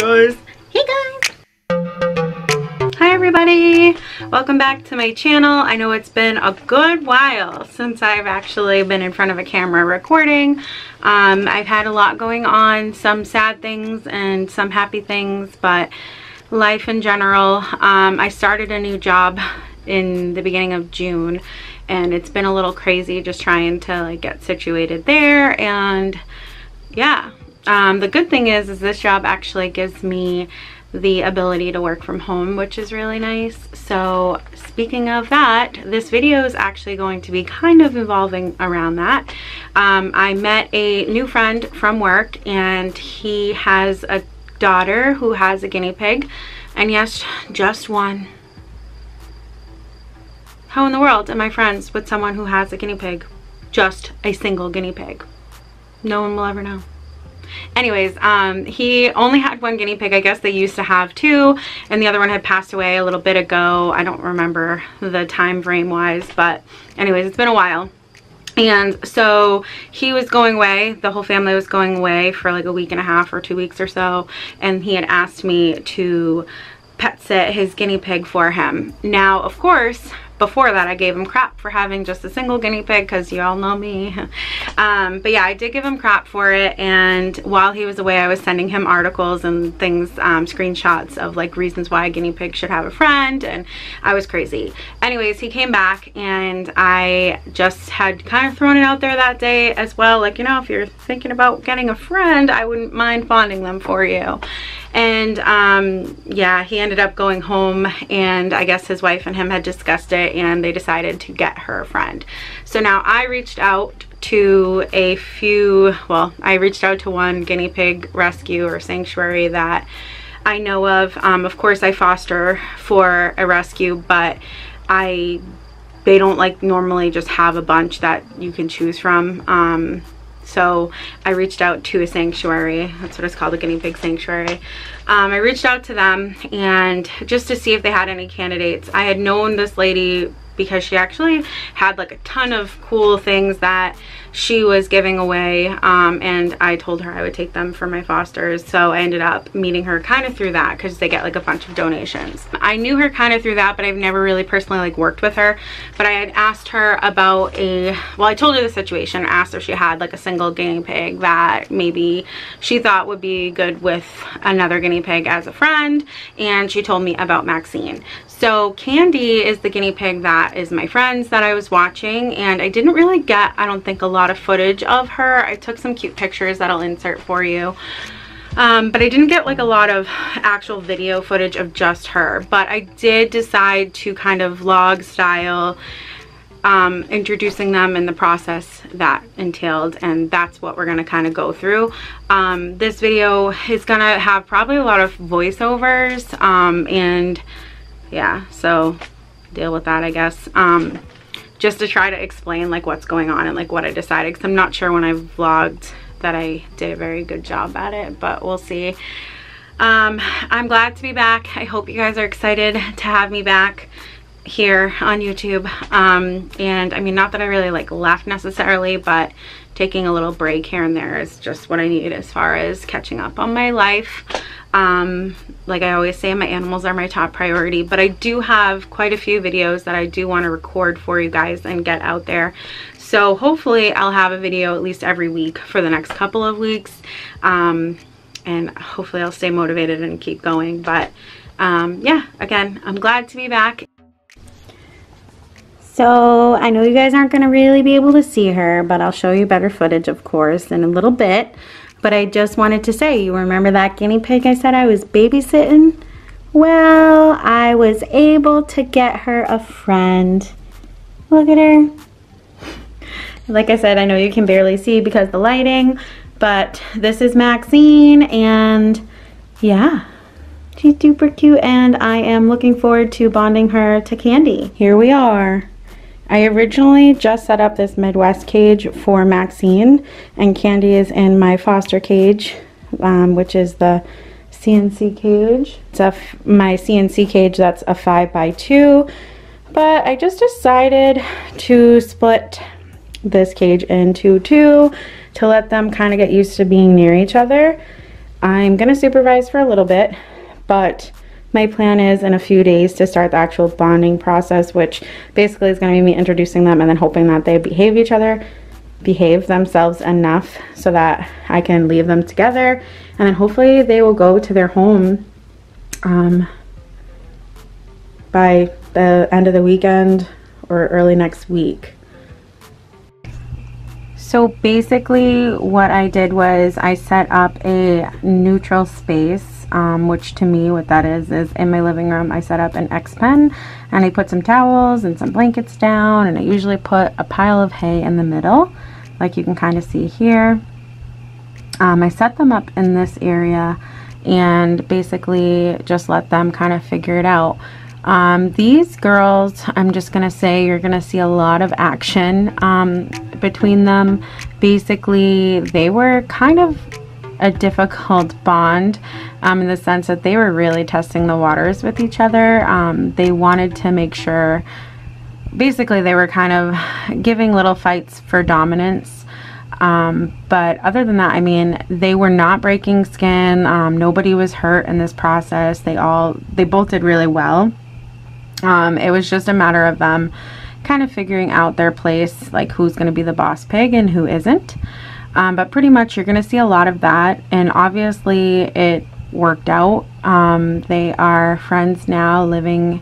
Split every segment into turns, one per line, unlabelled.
guys. Hey guys. Hi everybody. Welcome back to my channel. I know it's been a good while since I've actually been in front of a camera recording. I've had a lot going on, some sad things and some happy things, but life in general. I started a new job in the beginning of June and it's been a little crazy just trying to like get situated there. And yeah, the good thing is this job actually gives me the ability to work from home, which is really nice. So speaking of that, this video is actually going to be kind of evolving around that. I met a new friend from work and he has a daughter who has a guinea pig, and yes, just one. How in the world am I friends with someone who has a guinea pig? Just a single guinea pig. No one will ever know. Anyways, he only had one guinea pig. I guess they used to have two, and the other one had passed away a little bit ago. I don't remember the time frame wise, but anyways, it's been a while. And so he was going away, the whole family was going away for like a week and a half or 2 weeks or so, and he had asked me to pet sit his guinea pig for him. Now, of course, before that I gave him crap for having just a single guinea pig, because you all know me. But yeah, I did give him crap for it, and while he was away I was sending him articles and things, screenshots of like reasons why a guinea pig should have a friend, and I was crazy. Anyways, he came back and I just had kind of thrown it out there that day as well, like, you know, if you're thinking about getting a friend, I wouldn't mind bonding them for you. And yeah, he ended up going home, and I guess his wife and him had discussed it and they decided to get her a friend. So now I reached out to a few, well, I reached out to one guinea pig rescue or sanctuary that I know of. Of course I foster for a rescue, but they don't like normally just have a bunch that you can choose from. So I reached out to a sanctuary, that's what it's called, a guinea pig sanctuary. I reached out to them and just to see if they had any candidates. I had known this lady because she actually had like a ton of cool things that she was giving away, and I told her I would take them for my fosters. So I ended up meeting her kind of through that, because they get like a bunch of donations. I knew her kind of through that, but I've never really personally like worked with her. But I had asked her about well, I told her the situation, asked if she had like a single guinea pig that maybe she thought would be good with another guinea pig as a friend, and she told me about Maxine. So Kandy is the guinea pig that is my friend's that I was watching, and I didn't really get, I don't think, a lot of footage of her. I took some cute pictures that I'll insert for you, but I didn't get like a lot of actual video footage of just her. But I did decide to kind of vlog style introducing them in the process that entailed, and that's what we're going to kind of go through. This video is going to have probably a lot of voiceovers, and yeah, so deal with that, I guess. Just to try to explain like what's going on and like what I decided, because I'm not sure when I vlogged that I did a very good job at it, but we'll see. I'm glad to be back. I hope you guys are excited to have me back here on YouTube. And I mean, not that I really like left necessarily, but taking a little break here and there is just what I need as far as catching up on my life. Like I always say, my animals are my top priority, but I do have quite a few videos that I do want to record for you guys and get out there. So hopefully I'll have a video at least every week for the next couple of weeks, and hopefully I'll stay motivated and keep going. But yeah, again, I'm glad to be back. So I know you guys aren't going to really be able to see her, but I'll show you better footage, of course, in a little bit. But I just wanted to say, you remember that guinea pig I said I was babysitting? Well, I was able to get her a friend. Look at her. Like I said, I know you can barely see because of the lighting, but this is Maxine, and yeah, she's super cute, and I am looking forward to bonding her to Kandy. Here we are. I originally just set up this Midwest cage for Maxine, and Kandy is in my foster cage, which is the CNC cage. It's my CNC cage that's a 5x2, but I just decided to split this cage into two to let them kind of get used to being near each other. I'm gonna supervise for a little bit, but my plan is in a few days to start the actual bonding process, which basically is going to be me introducing them and then hoping that they behave themselves enough so that I can leave them together, and then hopefully they will go to their home by the end of the weekend or early next week. So basically what I did was I set up a neutral space, which to me what that is in my living room. I set up an X-pen and I put some towels and some blankets down, and I usually put a pile of hay in the middle, like you can kind of see here. I set them up in this area and basically just let them kind of figure it out. These girls, I'm just gonna say you're gonna see a lot of action between them. Basically, they were kind of a difficult bond in the sense that they were really testing the waters with each other. They wanted to make sure, basically they were kind of giving little fights for dominance. But other than that, I mean, they were not breaking skin. Nobody was hurt in this process. They both did really well. It was just a matter of them kind of figuring out their place, like who's going to be the boss pig and who isn't. But pretty much you're going to see a lot of that, and obviously it worked out. They are friends now, living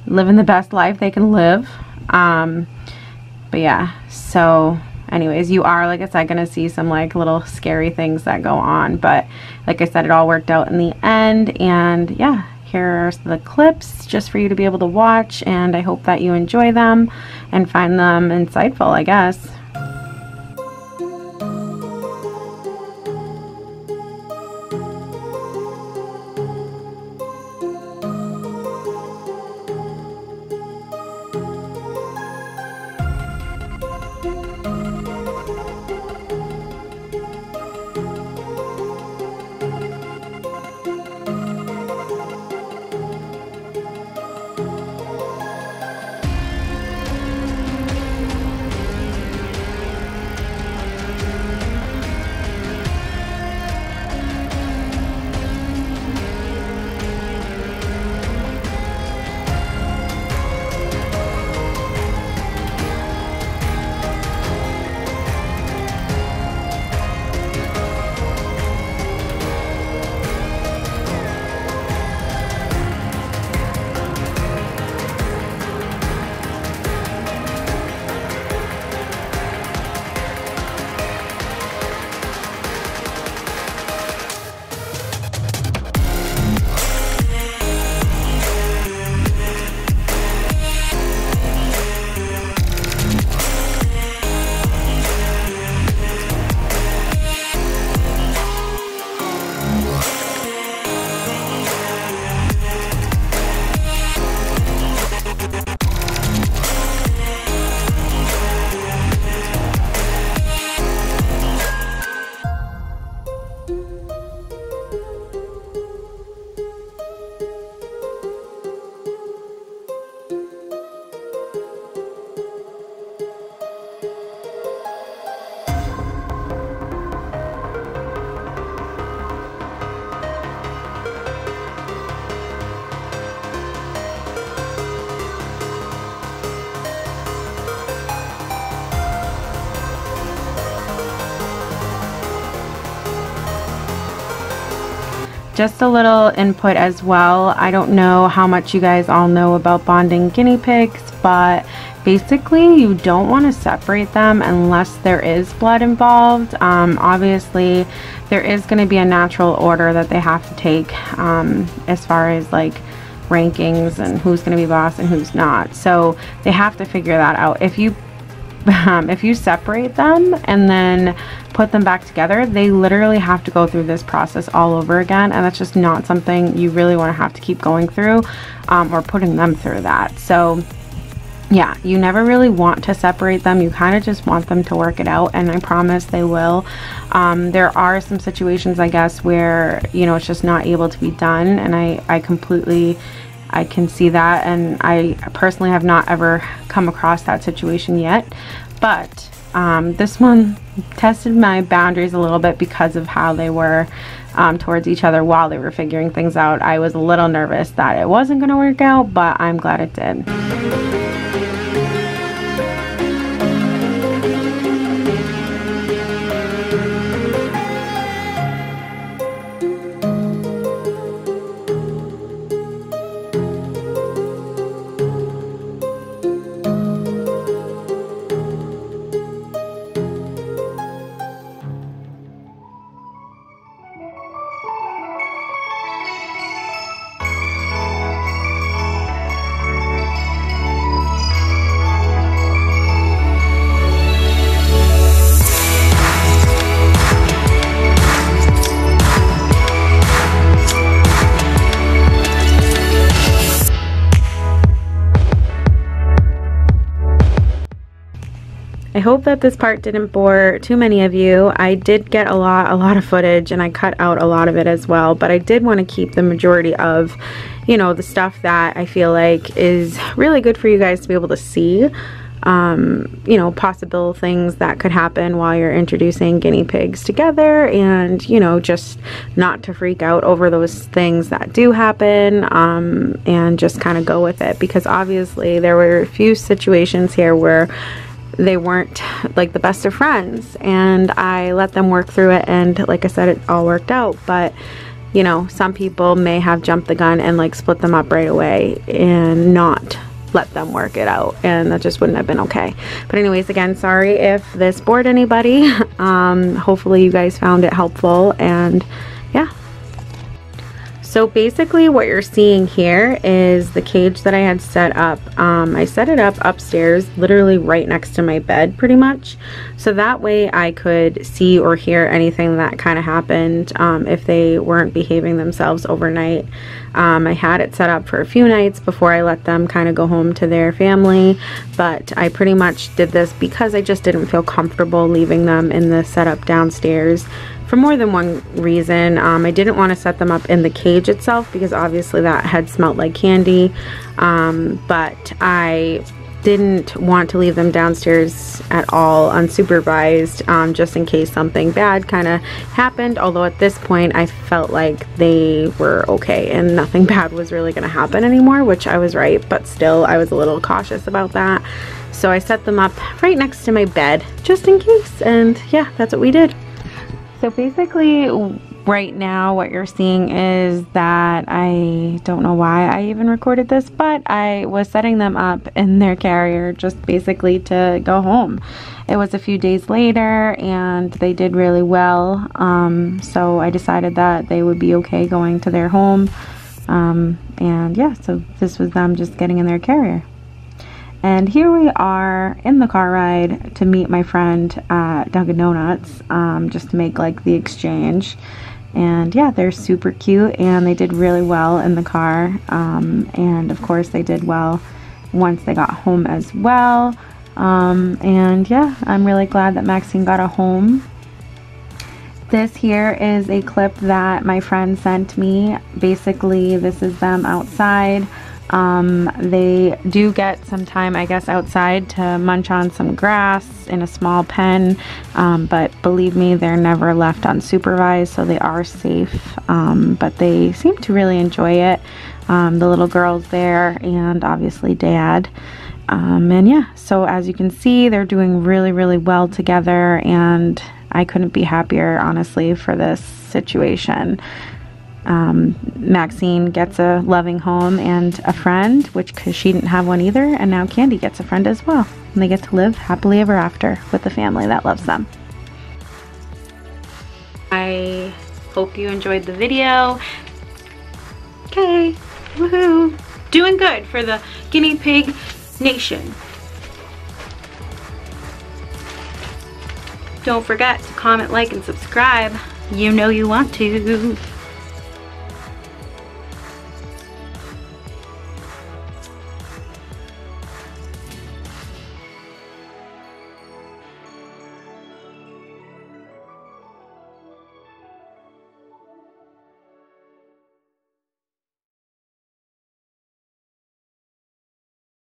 the best life they can live. But yeah, so anyways, you are, like I said, going to see some like little scary things that go on, but like I said, it all worked out in the end. And yeah, here are the clips just for you to be able to watch, and I hope that you enjoy them and find them insightful, I guess. Just a little input as well. I don't know how much you guys all know about bonding guinea pigs, but basically you don't want to separate them unless there is blood involved. Obviously there is going to be a natural order that they have to take as far as like rankings and who's going to be boss and who's not. So they have to figure that out. If you separate them and then put them back together, they literally have to go through this process all over again, and that's just not something you really want to have to keep going through or putting them through that. So yeah, you never really want to separate them. You kind of just want them to work it out, and I promise they will. There are some situations, I guess, where, you know, it's just not able to be done, and I can see that, and I personally have not ever come across that situation yet. But This one tested my boundaries a little bit because of how they were towards each other while they were figuring things out. I was a little nervous that it wasn't going to work out, but I'm glad it did. I hope that this part didn't bore too many of you. I did get a lot of footage, and I cut out a lot of it as well, but I did want to keep the majority of, you know, the stuff that I feel like is really good for you guys to be able to see. You know, possible things that could happen while you're introducing guinea pigs together, and, you know, just not to freak out over those things that do happen, and just kind of go with it, because obviously there were a few situations here where they weren't like the best of friends, and I let them work through it, and like I said, it all worked out. But you know, some people may have jumped the gun and like split them up right away and not let them work it out, and that just wouldn't have been okay. But anyways, again, sorry if this bored anybody. Hopefully you guys found it helpful, and yeah. So basically what you're seeing here is the cage that I had set up. I set it up upstairs, literally right next to my bed pretty much. So that way I could see or hear anything that kind of happened if they weren't behaving themselves overnight. I had it set up for a few nights before I let them kind of go home to their family, but I pretty much did this because I just didn't feel comfortable leaving them in the setup downstairs. For more than one reason. I didn't want to set them up in the cage itself because obviously that had smelled like candy, but I didn't want to leave them downstairs at all unsupervised, just in case something bad kind of happened. Although at this point I felt like they were okay and nothing bad was really going to happen anymore, which I was right, but still I was a little cautious about that. So I set them up right next to my bed just in case, and yeah, that's what we did. So basically right now what you're seeing is that I don't know why I even recorded this, but I was setting them up in their carrier just basically to go home. It was a few days later and they did really well, so I decided that they would be okay going to their home, and yeah, so this was them just getting in their carrier. And here we are in the car ride to meet my friend at Dunkin' Donuts, just to make like the exchange. And yeah, they're super cute and they did really well in the car. And of course they did well once they got home as well. And yeah, I'm really glad that Maxine got a home. This here is a clip that my friend sent me. Basically, this is them outside. They do get some time, I guess, outside to munch on some grass in a small pen, but believe me, they're never left unsupervised, so they are safe, but they seem to really enjoy it. The little girl's there and obviously Dad, and yeah, so as you can see, they're doing really well together, and I couldn't be happier, honestly, for this situation. Maxine gets a loving home and a friend, because she didn't have one either, and now Kandy gets a friend as well, and they get to live happily ever after with a family that loves them. I hope you enjoyed the video. Okay, woohoo! Doing good for the guinea pig nation. Don't forget to comment, like, and subscribe. You know you want to.